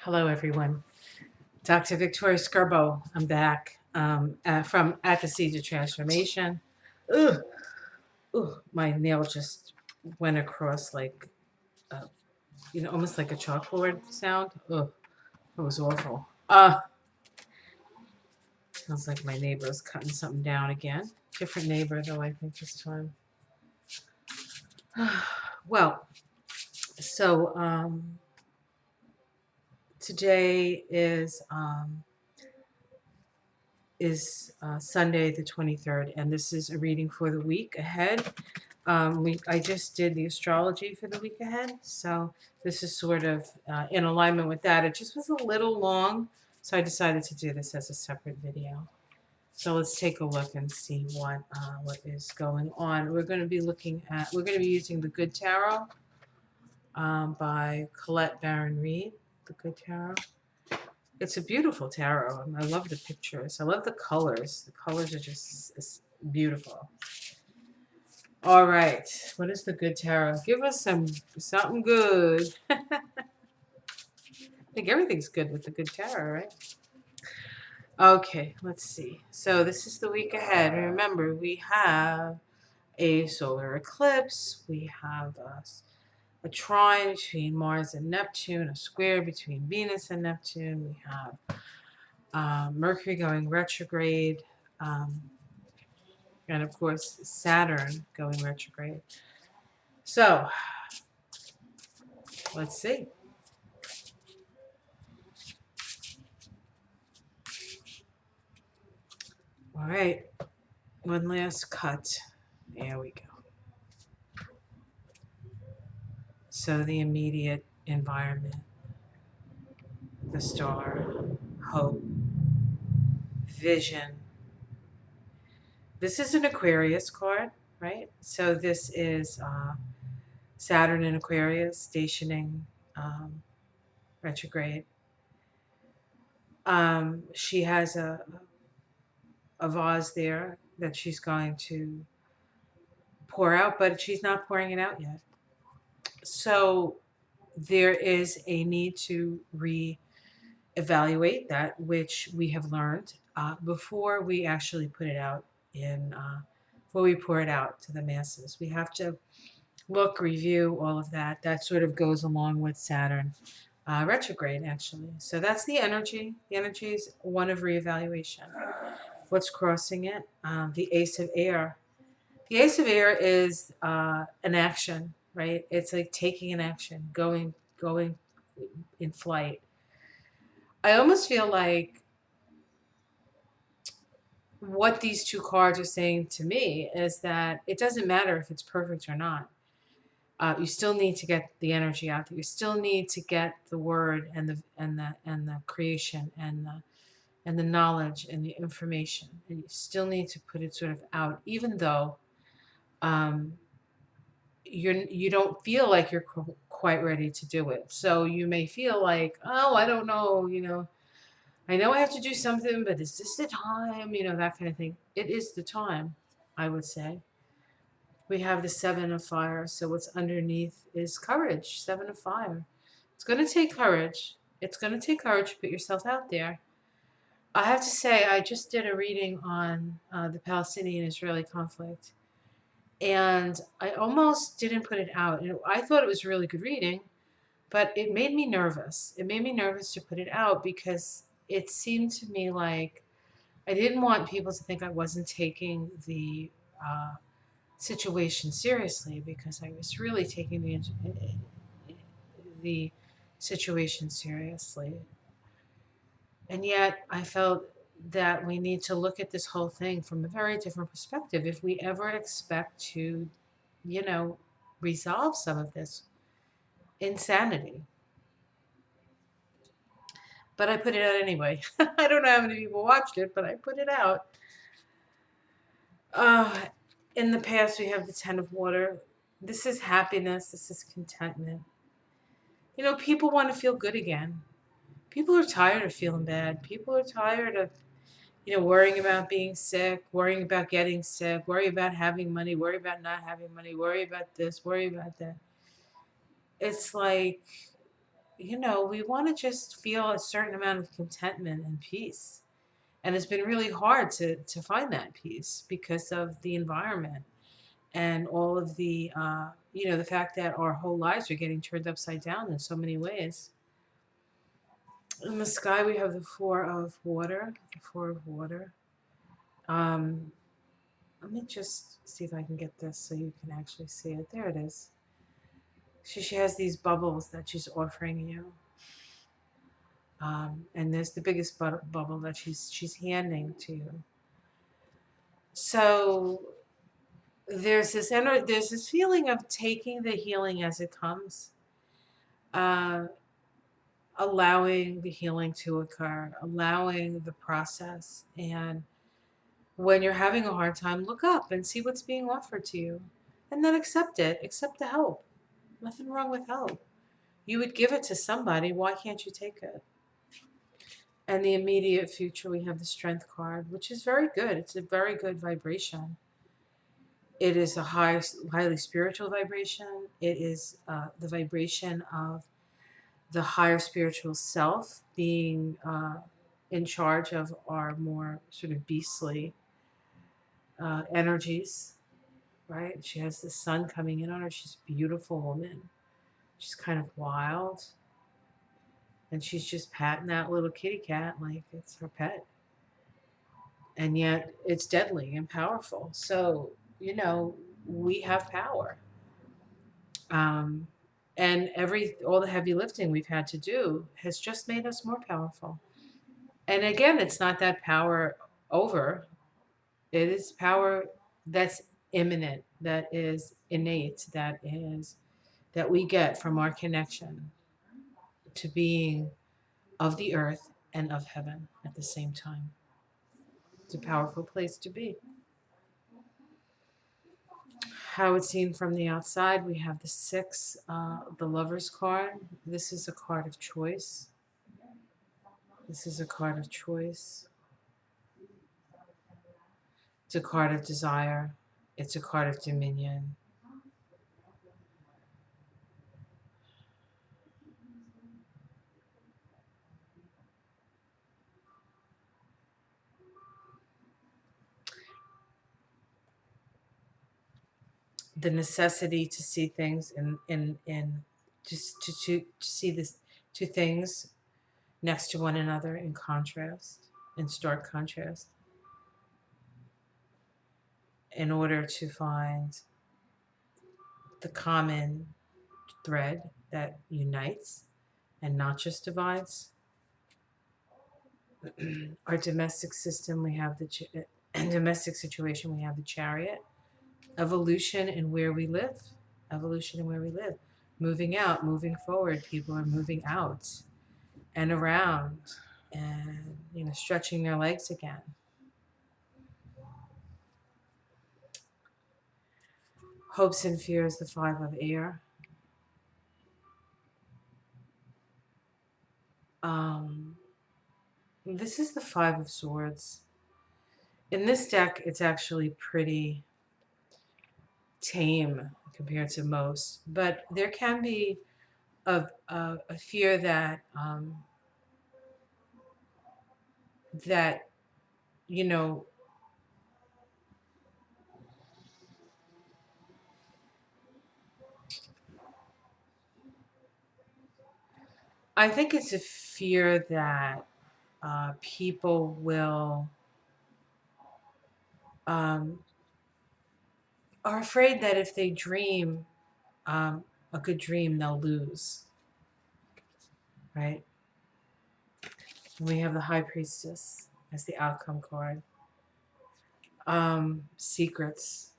Hello, everyone. Dr. Victoria Skirbo. I'm back from At the Seeds of Transformation. Ugh, my nail just went across like, almost like a chalkboard sound. Ugh, it was awful. Sounds like my neighbor's cutting something down again. Different neighbor, though, I think this time. Well, so today is Sunday the 23rd, and this is a reading for the week ahead. I just did the astrology for the week ahead, so this is sort of in alignment with that. It just was a little long, so I decided to do this as a separate video. So let's take a look and see what is going on. We're going to be using the Good Tarot by Colette Baron Reed. The Good Tarot. It's a beautiful tarot. I love the pictures. I love the colors. The colors are just beautiful. All right. What is the Good Tarot? Give us something good. I think everything's good with the Good Tarot, right? Okay, let's see. So this is the week ahead. Remember, we have a solar eclipse. We have a trine between Mars and Neptune, a square between Venus and Neptune. We have Mercury going retrograde, and of course Saturn going retrograde. So let's see. All right, one last cut. There we go. So the immediate environment, the star, hope, vision. This is an Aquarius card, right? So this is Saturn in Aquarius stationing retrograde. She has a vase there that she's going to pour out, but she's not pouring it out yet. So there is a need to re-evaluate that which we have learned before we actually put it out before we pour it out to the masses. We have to look, review all of that. That sort of goes along with Saturn retrograde, actually. So that's the energy. The energy is one of reevaluation. What's crossing it? The Ace of Air. The Ace of Air is an action, right? It's like taking an action, going in flight. I almost feel like what these two cards are saying to me is that it doesn't matter if it's perfect or not. You still need to get the energy out there. You still need to get the word and the creation and the knowledge and the information. And you still need to put it sort of out, even though um, you don't feel like you're quite ready to do it. So you may feel like, oh, I don't know, I know I have to do something, but is this the time? That kind of thing. It is the time, I would say. We have the Seven of Fire, so what's underneath is courage. Seven of Fire. It's going to take courage. It's going to take courage to put yourself out there. I have to say, I just did a reading on the Palestinian-Israeli conflict, and I almost didn't put it out. I thought it was a really good reading, but it made me nervous. It made me nervous to put it out because it seemed to me like I didn't want people to think I wasn't taking the situation seriously, because I was really taking the situation seriously. And yet I felt that we need to look at this whole thing from a very different perspective if we ever expect to, resolve some of this insanity. But I put it out anyway. I don't know how many people watched it, but I put it out. In the past, we have the Ten of Water. This is happiness. This is contentment. People want to feel good again. People are tired of feeling bad. People are tired of, worrying about being sick, worrying about getting sick, worry about having money, worry about not having money, worry about this, worry about that. It's like we want to just feel a certain amount of contentment and peace. And it's been really hard to find that peace because of the environment and all of the fact that our whole lives are getting turned upside down in so many ways. In the sky, we have the Four of Water. The Four of Water. Um, Let me just see if I can get this so you can actually see it. There it is. She has these bubbles that she's offering you. And there's the biggest bubble that she's handing to you. So there's this feeling of taking the healing as it comes, uh, allowing the healing to occur, allowing the process. And when you're having a hard time, look up and see what's being offered to you, and then accept it. Accept the help. Nothing wrong with help. You would give it to somebody. Why can't you take it? And the immediate future, we have the Strength card, which is very good. It's a very good vibration. It is a highly spiritual vibration. It is the vibration of the higher spiritual self being in charge of our more sort of beastly energies, right? She has the sun coming in on her. She's a beautiful woman. She's kind of wild. And she's just patting that little kitty cat like it's her pet. And yet it's deadly and powerful. So, we have power. Um, and all the heavy lifting we've had to do has just made us more powerful. And again, it's not that power over. It is power that's imminent, that is innate, that we get from our connection to being of the earth and of heaven at the same time. It's a powerful place to be. How it's seen from the outside, we have the six, the Lover's card. This is a card of choice. This is a card of choice. It's a card of desire. It's a card of dominion. The necessity to see things in just to see this two things next to one another in contrast, in stark contrast, in order to find the common thread that unites and not just divides. Our domestic system, we have the domestic situation, we have the Chariot. Evolution in where we live. Evolution in where we live. Moving out, moving forward. People are moving out and around and, stretching their legs again. Hopes and fears, the Five of Air. Um, this is the Five of Swords. In this deck, it's actually pretty tame compared to most, but there can be a fear that you know I think it's a fear that people will um, are afraid that if they dream a good dream, they'll lose, right? We have the High Priestess as the outcome card. Secrets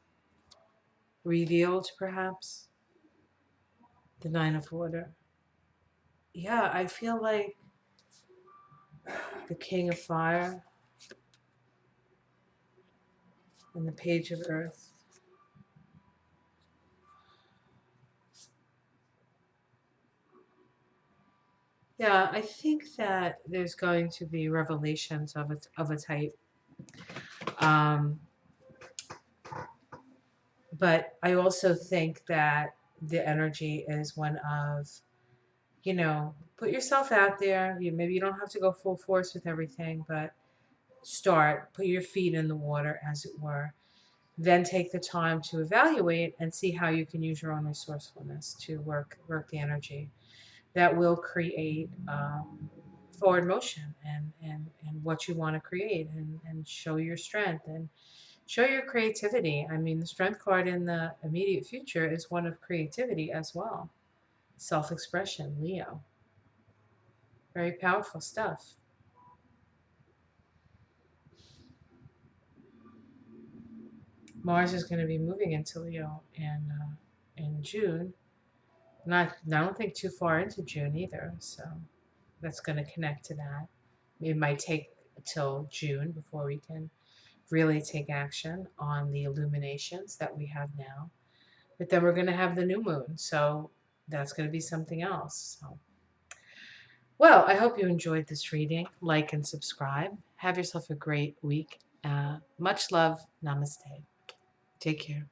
revealed, perhaps. The Nine of Water. Yeah, I feel like the King of Fire and the Page of Earth. Yeah, I think that there's going to be revelations of a type. Um, but I also think that the energy is one of, put yourself out there. Maybe you don't have to go full force with everything, but start, put your feet in the water, as it were. Then take the time to evaluate and see how you can use your own resourcefulness to work the energy that will create forward motion and what you want to create, and show your strength and show your creativity. I mean, the strength card in the immediate future is one of creativity as well. Self-expression, Leo. Very powerful stuff. Mars is going to be moving into Leo in June. I don't think too far into June either. So that's going to connect to that. It might take till June before we can really take action on the illuminations that we have now. But then we're going to have the new moon. So that's going to be something else. So, well, I hope you enjoyed this reading. Like and subscribe. Have yourself a great week. Much love. Namaste. Take care.